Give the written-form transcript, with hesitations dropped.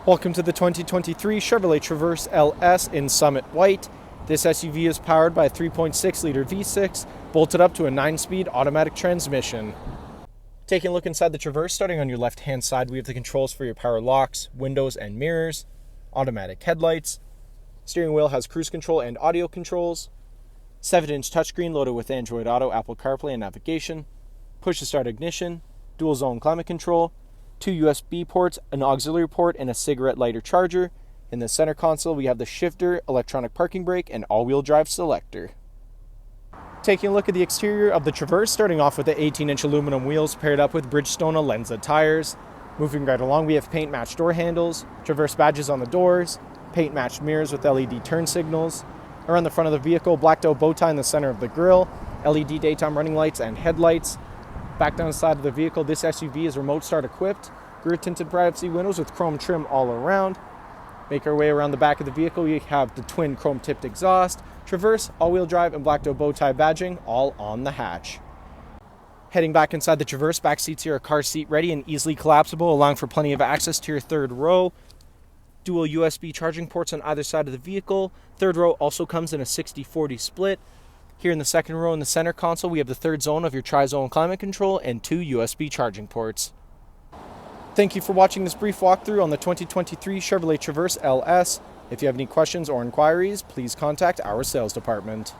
Welcome to the 2023 Chevrolet Traverse LS in Summit White. This SUV is powered by a 3.6-liter V6, bolted up to a 9-speed automatic transmission. Taking a look inside the Traverse, starting on your left-hand side, we have the controls for your power locks, windows and mirrors, automatic headlights. Steering wheel has cruise control and audio controls. 7-inch touchscreen loaded with Android Auto, Apple CarPlay and navigation. Push-to-start ignition, dual-zone climate control, 2 USB ports, an auxiliary port, and a cigarette lighter charger. In the center console, we have the shifter, electronic parking brake, and all-wheel drive Selector. Taking a look at the exterior of the Traverse, starting off with the 18-inch aluminum wheels paired up with Bridgestone Alenza tires. Moving right along, we have paint-matched door handles, Traverse badges on the doors, paint-matched mirrors with LED turn signals. Around the front of the vehicle, blacked out bow tie in the center of the grille, LED daytime running lights and headlights. Back down the side of the vehicle, this SUV is remote start equipped, rear tinted privacy windows with chrome trim all around. Make our way around the back of the vehicle, we have the twin chrome tipped exhaust, Traverse, all-wheel drive, and blacked out bow tie badging all on the hatch. Heading back inside the Traverse, back seats here are car seat ready and easily collapsible, allowing for plenty of access to your third row. Dual USB charging ports on either side of the vehicle. Third row also comes in a 60-40 split. Here in the second row in the center console, we have the third zone of your tri-zone climate control and 2 USB charging ports. Thank you for watching this brief walkthrough on the 2023 Chevrolet Traverse LS. If you have any questions or inquiries, please contact our sales department.